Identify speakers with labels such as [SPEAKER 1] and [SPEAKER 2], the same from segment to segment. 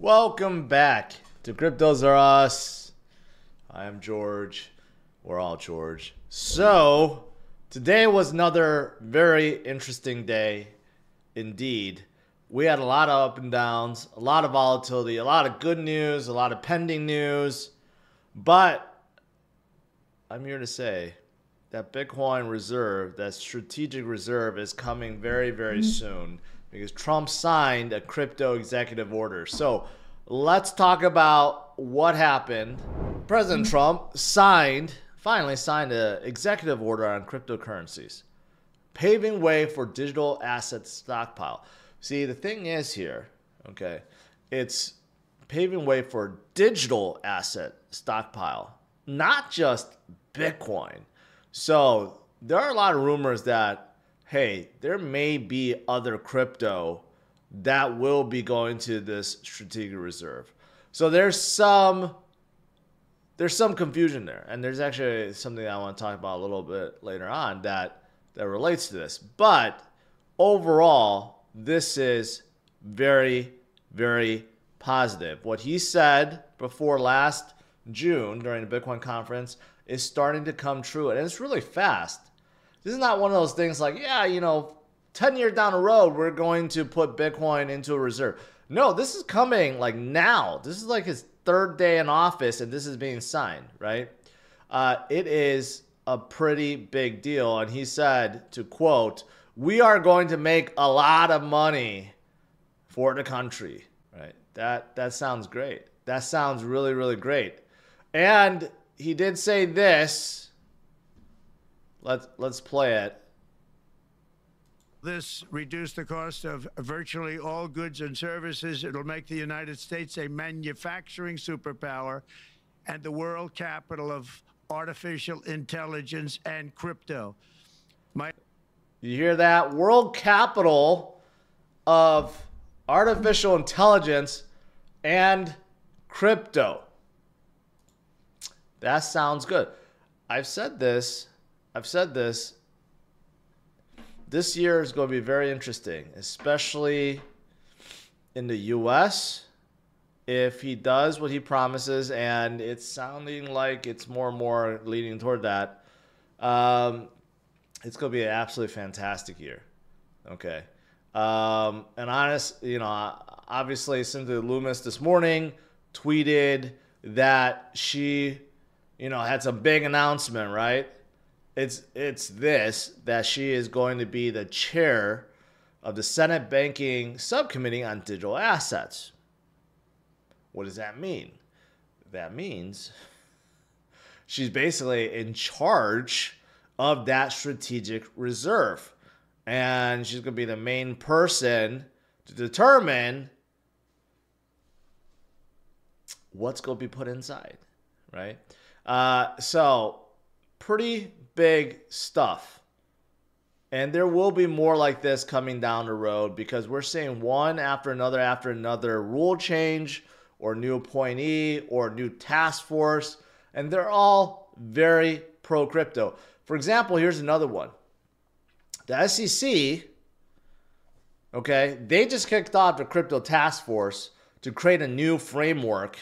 [SPEAKER 1] Welcome back to CryptosRUs. I am George. We're all George. So, today was another very interesting day indeed. We had a lot of up and downs, a lot of volatility, a lot of good news, a lot of pending news. But I'm here to say that Bitcoin reserve, that strategic reserve, is coming very, very soon because Trump signed a crypto executive order. So let's talk about what happened. President Trump finally signed an executive order on cryptocurrencies, paving way for digital asset stockpile. See, the thing is here, okay, it's paving way for digital asset stockpile, not just Bitcoin. So there are a lot of rumors that, hey, there may be other crypto that will be going to this strategic reserve. So there's some confusion there. And there's actually something I want to talk about a little bit later on that relates to this. But overall, this is very, very positive. What he said before last June during the Bitcoin conference is starting to come true. And it's really fast. This is not one of those things like, yeah, 10 years down the road, we're going to put Bitcoin into a reserve. No, this is coming like now. This is like his third day in office and this is being signed, right? It is a pretty big deal. And he said, to quote, "We are going to make a lot of money for the country," right? That sounds great. That sounds really, really great. And he did say this. Let's play it.
[SPEAKER 2] This reduce the cost of virtually all goods and services. It'll make the United States a manufacturing superpower and the world capital of artificial intelligence and crypto.
[SPEAKER 1] You hear that? World capital of artificial intelligence and crypto. That sounds good. I've said this. This year is going to be very interesting, especially in the US. If he does what he promises, and it's sounding like it's more and more leading toward that, it's going to be an absolutely fantastic year. Okay. And obviously Cynthia Loomis this morning tweeted that she, had some big announcement, right? It's this, that she is going to be the chair of the Senate Banking Subcommittee on Digital Assets. What does that mean? That means she's basically in charge of that strategic reserve. And she's going to be the main person to determine what's going to be put inside, right? So pretty big stuff. And there will be more like this coming down the road because we're seeing one after another rule change or new appointee or new task force. And they're all very pro-crypto. For example, here's another one. The SEC, okay, they just kicked off the crypto task force to create a new framework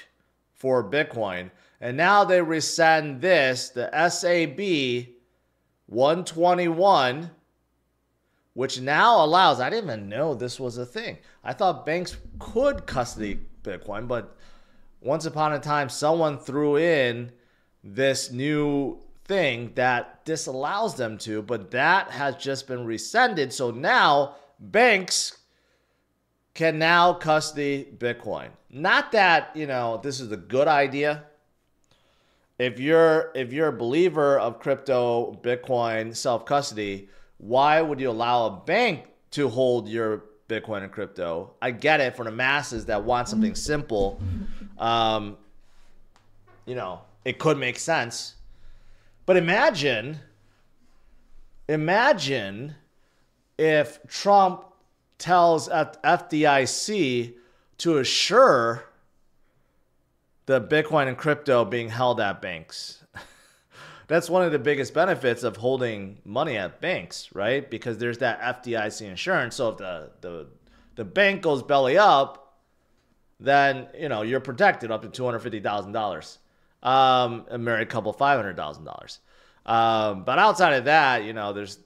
[SPEAKER 1] for Bitcoin. And now they rescind this, the SAB 121, which now allows, I didn't even know this was a thing. I thought banks could custody Bitcoin, but once upon a time, someone threw in this new thing that disallows them to, but that has just been rescinded. So now banks can now custody Bitcoin. Not that, this is a good idea. If you're a believer of crypto, Bitcoin, self-custody, why would you allow a bank to hold your Bitcoin and crypto? I get it for the masses that want something simple. It could make sense. But imagine if Trump tells FDIC to assure the Bitcoin and crypto being held at banks. That's one of the biggest benefits of holding money at banks, right? Because there's that FDIC insurance. So if the bank goes belly up, then, you know, you're protected up to $250,000. A married couple, $500,000. But outside of that, you know, there's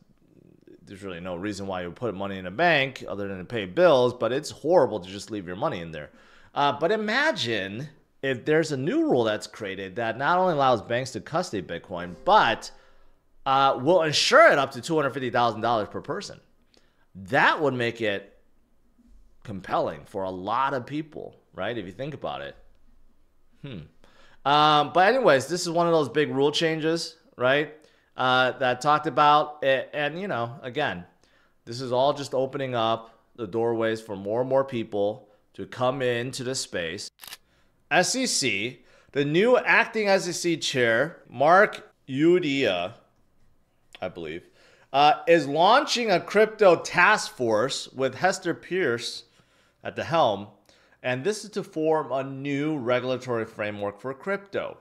[SPEAKER 1] really no reason why you would put money in a bank other than to pay bills, but it's horrible to just leave your money in there. But imagine if there's a new rule that's created that not only allows banks to custody Bitcoin, but will insure it up to $250,000 per person. That would make it compelling for a lot of people, right? If you think about it. But anyways, this is one of those big rule changes, right? That talked about it. And, you know, again, this is all just opening up the doorways for more and more people to come into the space. SEC, the new acting SEC chair, Mark Udia, I believe, is launching a crypto task force with Hester Pierce at the helm. And this is to form a new regulatory framework for crypto,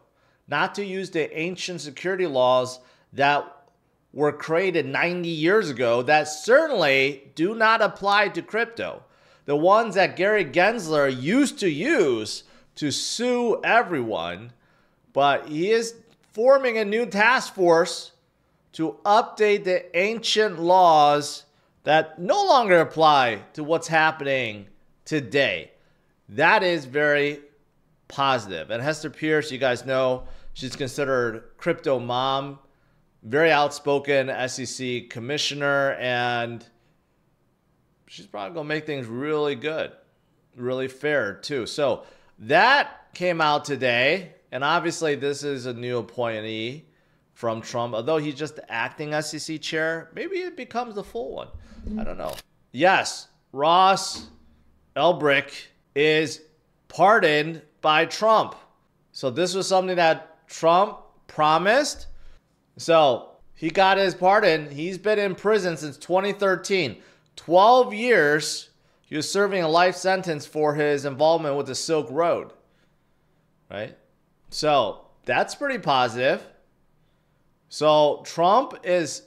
[SPEAKER 1] not to use the ancient security laws that were created 90 years ago that certainly do not apply to crypto. The ones that Gary Gensler used to use to sue everyone, but he is forming a new task force to update the ancient laws that no longer apply to what's happening today. That is very positive. And Hester Pierce, you guys know, she's considered crypto mom, very outspoken SEC commissioner, and she's probably going to make things really good, really fair too. So that came out today, and obviously this is a new appointee from Trump. Although he's just the acting SEC chair, maybe it becomes the full one. I don't know. Yes, Ross Ulbricht is pardoned by Trump. So this was something that Trump promised. So he got his pardon. He's been in prison since 2013. 12 years. He was serving a life sentence for his involvement with the Silk Road. Right? So that's pretty positive. So Trump is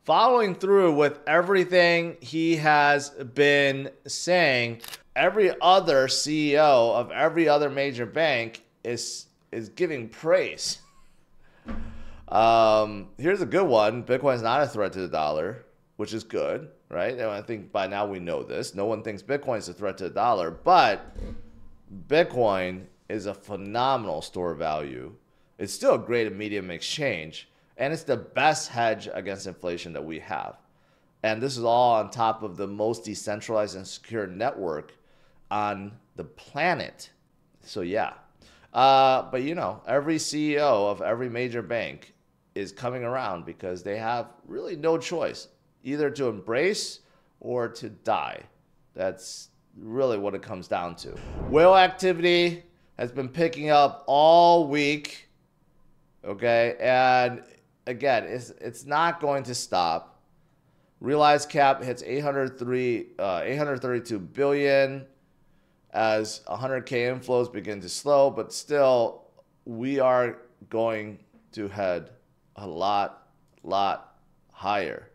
[SPEAKER 1] following through with everything he has been saying. Every other CEO of every other major bank is giving praise. Here's a good one. Bitcoin is not a threat to the dollar, which is good, right? And I think by now we know this. No one thinks Bitcoin is a threat to the dollar, but Bitcoin is a phenomenal store of value. It's still a great medium exchange, and it's the best hedge against inflation that we have. And this is all on top of the most decentralized and secure network on the planet. So yeah. But you know, every CEO of every major bank is coming around because they have really no choice, either to embrace or to die. That's really what it comes down to. Whale activity has been picking up all week. Okay, and again, it's not going to stop. Realized cap hits 832 billion as 100K inflows begin to slow, but still we are going to head a lot higher.